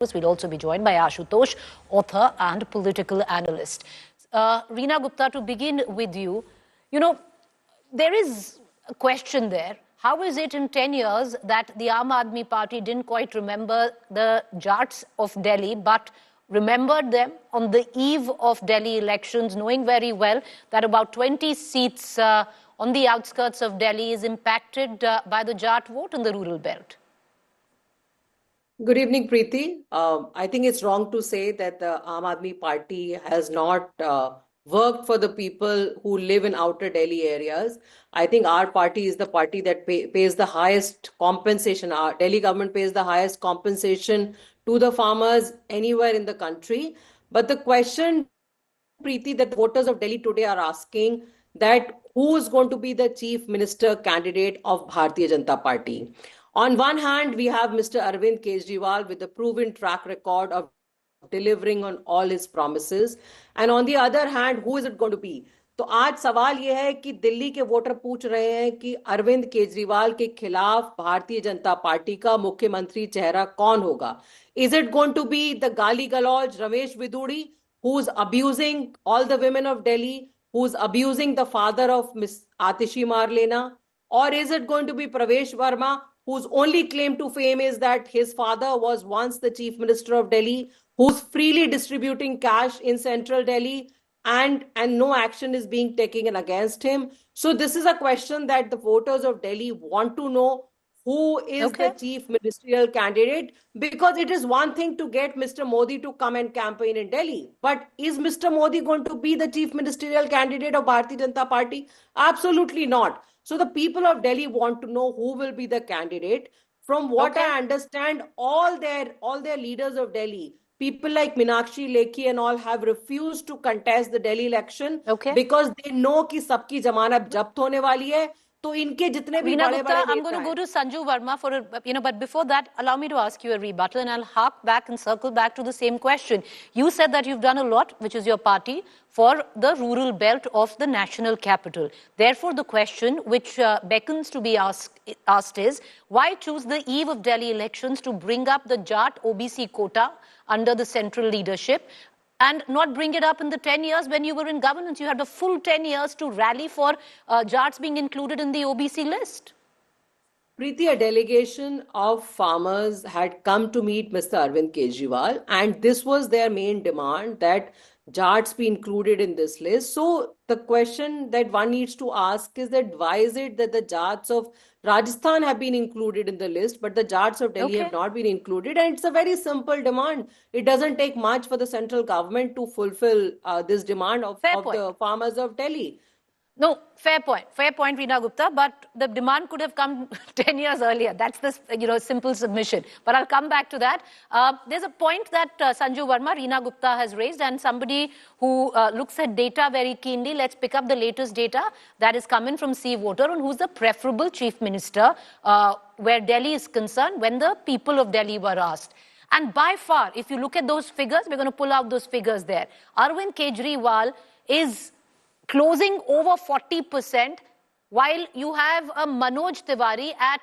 We'll also be joined by Ashutosh, author and political analyst. Reena Gupta, to begin with you, there is a question there. How is it in 10 years that the Aam Aadmi Party didn't quite remember the Jats of Delhi, but remembered them on the eve of Delhi elections, knowing very well that about 20 seats on the outskirts of Delhi is impacted by the Jat vote in the rural belt? Good evening, Preeti. I think it's wrong to say that the Aam Aadmi Party has not worked for the people who live in outer Delhi areas. I think our party is the party that pays the highest compensation. Our Delhi government pays the highest compensation to the farmers anywhere in the country. But the question, Preeti, that the voters of Delhi today are asking, that who is going to be the chief minister candidate of Bharatiya Janata Party? On one hand, we have Mr. Arvind Kejriwal with a proven track record of delivering on all his promises. And on the other hand, who is it going to be? तो आज सवाल यह है कि दिल्ली के voter पूछ रहे हैं कि अरविंद केजरीवाल के खिलाफ भारतीय जनता पार्टी का मुख्यमंत्री चेहरा कौन होगा? Is it going to be the गाली गलौज Ramesh Vidudi, who's abusing all the women of Delhi, who's abusing the father of Miss Atishi Marlena? Or is it going to be Pravesh Verma, whose only claim to fame is that his father was once the chief minister of Delhi, who's freely distributing cash in central Delhi, and no action is being taken against him? So this is a question that the voters of Delhi want to know. Who is the chief ministerial candidate? Because it is one thing to get Mr. Modi to come and campaign in Delhi. But is Mr. Modi going to be the chief ministerial candidate of Bharatiya Janata Party? Absolutely not. So the people of Delhi want to know who will be the candidate. From what I understand, all their leaders of Delhi, people like Meenakshi Lekhi and all, have refused to contest the Delhi election because they know कि सबकी जमानत जब्त होने वाली है. तो इनके जितने भी बड़े बड़े I'm going to go to Sanju Verma for but before that, allow me to ask you a rebuttal, and I'll hark back and circle back to the same question. You said that you've done a lot, which is your party, for the rural belt of the national capital. Therefore, the question which beckons to be asked is, why choose the eve of Delhi elections to bring up the Jat OBC quota under the central leadership, and not bring it up in the 10 years when you were in governance? You had the full 10 years to rally for Jats being included in the OBC list. Preeti, a delegation of farmers had come to meet Mr. Arvind Kejriwal, and this was their main demand, that Jats be included in this list. So the question that one needs to ask is that why is it that the Jats of Rajasthan have been included in the list, but the Jats of Delhi have not been included? And it's a very simple demand. It doesn't take much for the central government to fulfill this demand of the farmers of Delhi. No, fair point, Reena Gupta, but the demand could have come 10 years earlier. That's the simple submission. But I'll come back to that. There's a point that Sanju Verma, Reena Gupta has raised, and somebody who looks at data very keenly. Let's pick up the latest data that is coming from Sea Voter on who's the preferable chief minister where Delhi is concerned when the people of Delhi were asked. And by far, if you look at those figures, we're going to pull out those figures there. Arvind Kejriwal is closing over 40%, while you have a Manoj Tiwari at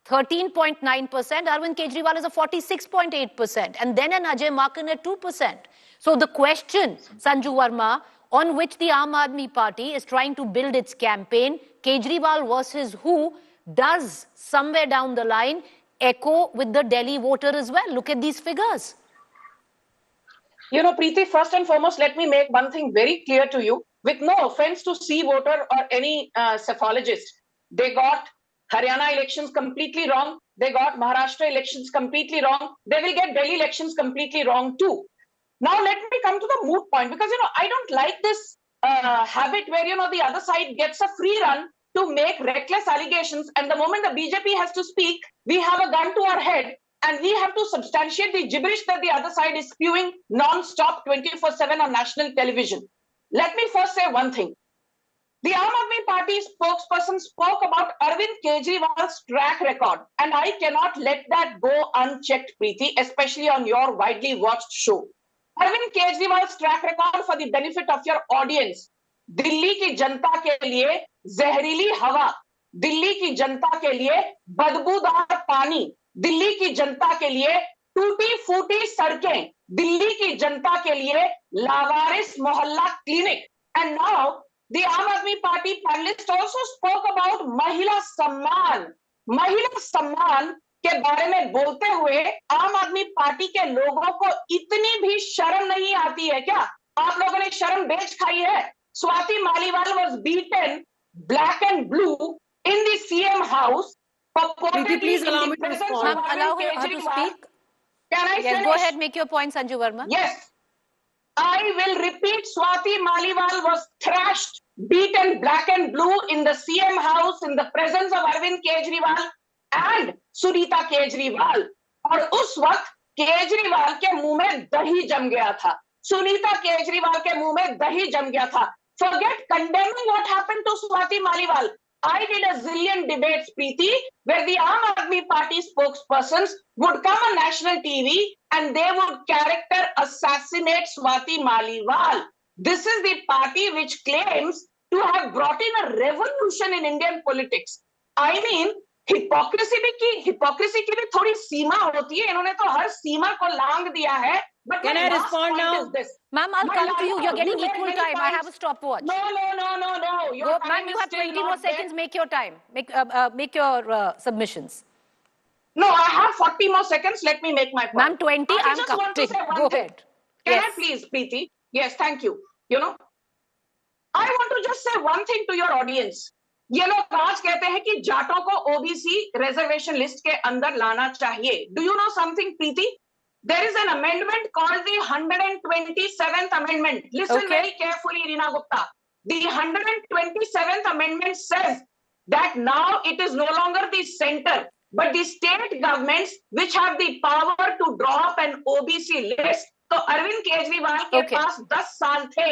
13.9%. Arvind Kejriwal is a 46.8%, and then an Ajay Maken at 2%. So the question, Sanju Verma, on which the Aam Aadmi Party is trying to build its campaign, Kejriwal versus who, does somewhere down the line echo with the Delhi voter as well. Look at these figures. Preeti, first and foremost, let me make one thing very clear to you. With no offense to Sea Voter or any cephalogist, they got Haryana elections completely wrong. They got Maharashtra elections completely wrong. They will get Delhi elections completely wrong too. Now let me come to the moot point, because I don't like this habit where the other side gets a free run to make reckless allegations, and the moment the BJP has to speak, we have a gun to our head and we have to substantiate the gibberish that the other side is spewing non-stop 24/7 on national television. Let me first say one thing. The Aam Aadmi Party spokesperson spoke about Arvind Kejriwal's track record, and I cannot let that go unchecked, Preeti, especially on your widely watched show. Arvind Kejriwal's track record, for the benefit of your audience, Delhi की जनता के लिए जहरीली हवा, दिल्ली की जनता के लिए बदबूदार पानी, दिल्ली की जनता के लिए टूटी फूटी सड़कें, दिल्ली की जनता के लिए लावारिस मोहल्ला क्लिनिक. एंड नाउ द आम आदमी party panelist also spoke about महिला सम्मान. महिला सम्मान के बारे में बोलते हुए आम आदमी पार्टी के लोगों को इतनी भी शर्म नहीं आती है क्या? आप लोगों ने शर्म बेच खाई है. Swati Maliwal was beaten black and blue in the CM house. Preeti, please allow me to respond. Ma'am, allow her to speak. Can I Yes, finish? go ahead, make your point, Sanju Verma. Yes. I will repeat, Swati Maliwal was thrashed, beaten black and blue in the CM house in the presence of Arvind Kejriwal and Sunita Kejriwal. और उस वक्त केजरीवाल के मुंह में दही जम गया था. सुनीता केजरीवाल के मुंह में दही जम गया था. Forget condemning what happened to Swati Maliwal. I did a zillion debates, Preeti, where the Aam Aadmi Party spokespersons would come on national TV and they would character assassinate Swati Maliwal. This is the party which claims to have brought in a revolution in Indian politics. I mean, hypocrisy की भी थोड़ी सीमा होती है. इन्होंने तो हर सीमा को लांग दिया है. But Can I respond now? Ma'am, I'll come to you. You're getting equal time. I have a stopwatch. No. Go, ma'am, you have 20 more seconds. Make your time. Make your submissions. No, I have 40 more seconds. Let me make my point. Ma'am, 20. I I'm just want to counting. say one Go thing. ahead. Can Yes. I please, Preeti? Yes, thank you. You know, I want to just say one thing to your audience. ये लोग आज कहते हैं कि जाटों को OBC reservation list के अंदर लाना चाहिए. Do you know something, Preeti? There is an amendment called the 127th Amendment. Listen Okay. very carefully, Reena Gupta. The 127th Amendment says that now it is no longer the center, but the state governments which have the power to draw up an OBC list. तो अरविंद केजरीवाल के Okay. पास 10 साल थे